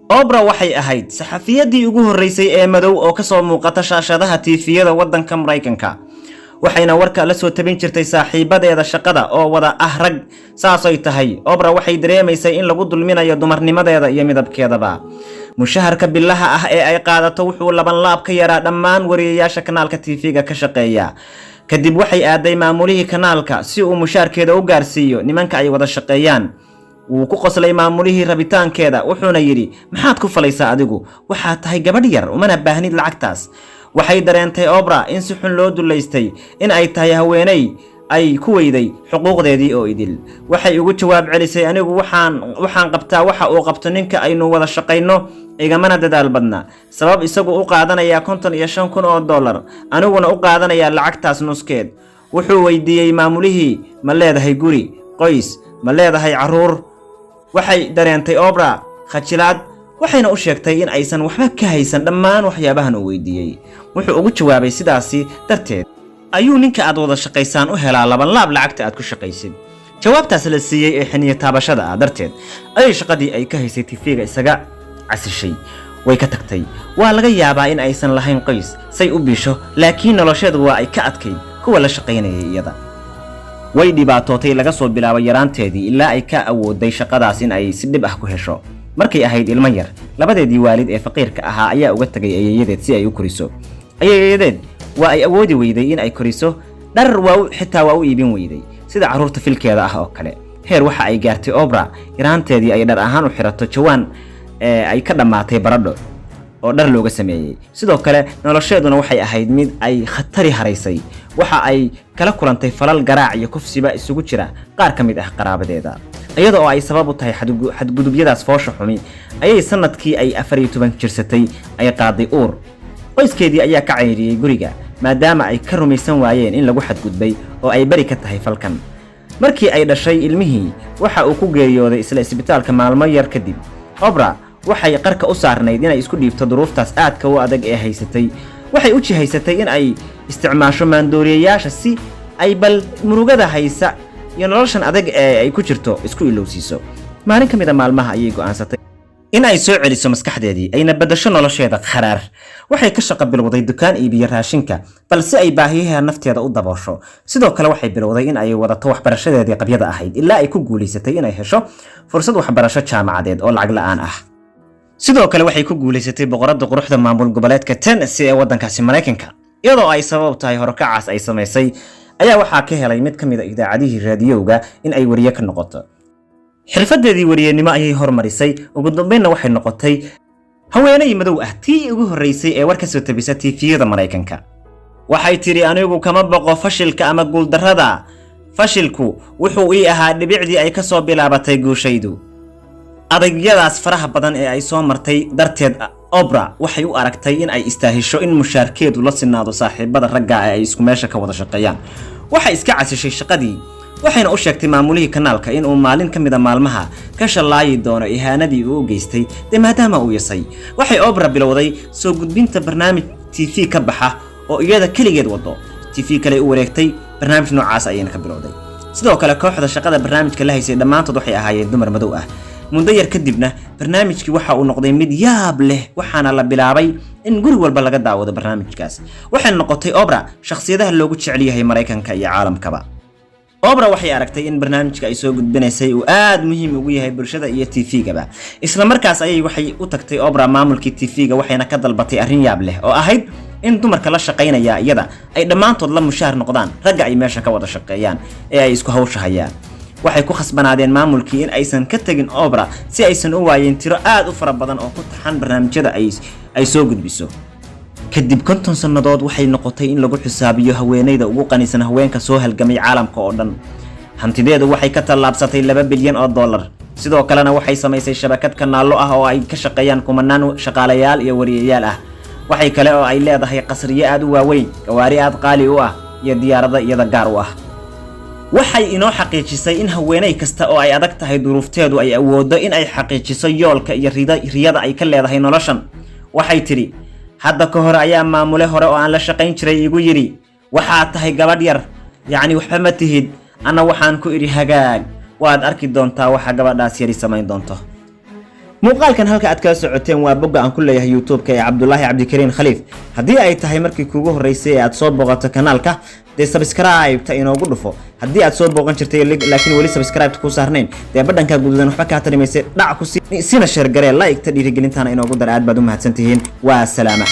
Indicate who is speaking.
Speaker 1: Oprah waxay ahayd saxafiyadii ugu horeysay ee madow oo ka soo muuqata shaashadaha TV-yada waddanka Mareykanka waxayna warka la soo tabin jirtay saaxiibadeeda shaqada oo wada ah rag saasay tahay Oprah waxay dareemaysay in lagu dulminayo dumarnimadeeda iyo midabkeedaba mushaharka billaha ah ee ay qaadato wuxuu laban laab ka yaraa dhammaan wariyeyaasha kanaalka TV-ga ka shaqeeya kadib waxay aaday maamulihii kanaalka si uu mushaarkeeda u gaarsiiyo nimanka ay wada shaqeeyaan wuu ku qoslay maamulihii rabitaankeeda wuxuuna yiri maxaad ku falaysaa adigu waxa tahay gabadh yar umana baahnid lacagtaas waxay dareentay Oprah in si xun loo duleystay in ay tahay haweeney ay ku weyday xuquuqdeedii oo idil waxay ugu jawaab celisay anigu waxaan qabtaa waxa uu qabto ninka aynu wada shaqeyno igamana dadaal badna sabab isagu u qaadanaya $55,000 aniguna u qaadanaya lacagtaas nuskeed wuxuu weydiiyay maamulihii ma leedahay guri qoys ma leedahay caruur waxay dareentay Oprah khajilaad waxayna u sheegtay in aysan waxba ka haysan dhammaan waxyaabahan uu weydiiyay wuxuu ugu jawaabay sidaasi darteed ayuu ninka aad wada shaqeysaan u helaa laban laab lacagta aad ku shaqeysid jawaabtaas la siiyay ee xiniyo taabashada darteed ay shaqadii ay ka haysay TV-ga isaga casishay way ka tagtay waa laga yaabaa in aysan lahayn qoys say u biisho laakiin nolosheedu waa ay ka adkay kuwa la shaqeynayay iyada way dhibaatootay laga soo bilaabo yaraanteedii ilaa ay ka awooday shaqadaas in ay si dhib ah ku hesho markay ahayd ilmo yar labadeedii waalid ee faqiirka ahaa ayaa uga tagay ayeeyadeed si ay u koriso ayeeyadeed waa ay awoodi weyday in ay koriso dhar xitaa waa u iibin weyday sida caruurta filkeeda ah oo kale heer waxa ay gaartay Oprah yaraanteedii ay dhar ahaan u xirato jawaan ay ka dhamaatay baradho oo dhar looga sameeyay sidoo kale nolosheeduna waxay ahayd mid ay khatari haraysay waxa ay kala kulantay falal garaac iyo kufsiba isugu jira qaar ka mid ah qaraabadeeda iyadoo ay sabab u tahay xadgudubyadaas foosha xumi ayay sanadkii ay 14 jirsatay ay qaaday uur qoyskeedii ayaa ka cayriyay guriga maadaama ay ka rumaysan waayeen in lagu xadgudbay oo ay bari ka tahay falkan markii ay dhashay ilmihii waxa uu ku geeriyooday isla isbitaalka maalmo yar kadib Oprah waxay qarka u saarnayd in ay isku dhiibto duruuftaas aadka u adag ee haysatay waxay u jihaysatay in ay isticmaasho maandooriyeyaasha si ay bal murugada haysa iyo noloshan adag ee ay ku jirto isku ilowsiiso maalin kamida maalmaha ayay go'aansatay in ay soo celiso maskaxdeedii ayna badasho nolosheeda kharaar waxay ka shaqo bilowday dukaan iibiyo raashinka balse ay baahiyaha nafteeda u daboosho sidoo kale waxay bilowday in ay wadato waxbarashadeedii qabyada ahayd ilaa ay ku guuleysatay in ay hesho fursad waxbarasho jaamacadeed oo lacag la'aan ah sidoo kale waxay ku guuleysatay boqorada quruxda maamul goboleedka Tennessee ee waddankaasi Mareykanka iyadoo ay sabab tahay horkacaas ay sameysay ayaa waxaa ka helay mid kamid ah idaacadihii raadiyowga in ay wariye ka noqoto xirfadeedii wariyenimo ayay hormarisay ugu dambeynna waxay noqotay haweeney madow ah tii ugu horeysay ee war ka soo tabisa TV-yada Mareykanka waxay tiri anigu kama baqo fashilka ama guuldarrada fashilku wuxuu ii ahaa dhibicdii ay ka soo bilaabatay guushaydu adagyadaas faraha badan ee ay soo martay darteed Oprah waxay u aragtay in ay istaahisho in mushaarkeedu la sinaado saaxiibada ragga ay isku meesha ka wada shaqeeyaan waxay iska casishay shaqadii waxayna u sheegtay maamulihii kanaalka in uu maalin kamid ah maalmaha ka shalaayi doono ihaanadii uu geystay maadaama uu yasay waxay Oprah bilowday soo gudbinta barnaamij TV ka baxa oo iyada kaligeed wado TV kale u wareegtay barnaamij noocaas ayayna ka bilowday sidoo kale kooxda shaqada barnaamijka la haysay dhamaantood waxay ahaayeen dumar madow ah muddo yar kadibna barnaamijkii waxa uu noqday mid yaab leh waxaana la bilaabay in guri walba laga daawado barnaamijkaas waxay noqotay Oprah shakhsiyadaha loogu jecel yahay Mareykanka iyo caalamkaba Oprah waxay aragtay in barnaamijka ay soo gudbinaysay uu aad muhiim ugu yahay bulshada iyo TV-gaba isla markaas ayay waxay u tagtay Oprah maamulkii TV-ga waxayna ka dalbatay arrin yaab leh oo ahayd in dumarka la shaqeynaya iyada ay dhamaantood la mushaar noqdaan ragga ay meesha ka wada shaqeeyaan ee ay isku hawshahayaan waxay ku khasbanaadeen maamulkii in aysan ka tagin Oprah si aysan u waayeen tiro aad u fara badan oo ku taxan barnaamijyada ay soo gudbiso kadib 50 sanadood waxay noqotay in lagu xisaabiyo haweeneyda ugu qanisan haweenka soo halgamay caalamka oo dhan hantideedu waxay ka tallaabsatay $2 bilyan sidoo kalena waxay samaysay shabakad kanaalo ah oo ay ka shaqeeyaan kumanaan shaqaalayaal iyo wariyeyaal ah waxay kale oo ay leedahay qasriyo aad u waaweyn gawaari aad qaali u ah iyo diyaarado iyada gaar u ah waxay inoo xaqiijisay in haweeney kasta oo ay adag tahay duruufteedu ay awoodo in ay xaqiijiso yoolka iyo riyada ay ka leedahay noloshan waxay tiri hadda ka hor ayaa maamule hore oo aan la shaqayn jiray igu yiri waxa tahay gabadh yar yacni waxba ma tihid ana waxaan ku iri hagaag waad arki doontaa waxa gabadhaas yari samayn doonto muuqaalkan halka aad ka socoteen waa bogga aan ku leeyahay YouTube-ka ee Cabdullaahi Cabdikariin Khaliif. haddii ay tahay markii kuugu horeysay ee aad soo booqato kanaalka dee subscribe-ta inoogu dhufo. haddii aad soo booqan jirtay laakiin weli subscribe-ta ku saarnayn dee badhanka gududan waxba ka tarimaysa dhac ku sina share garee like-ta dhiirigelintana inoogu dar. aad baad u mahadsantihiin. waa salaama.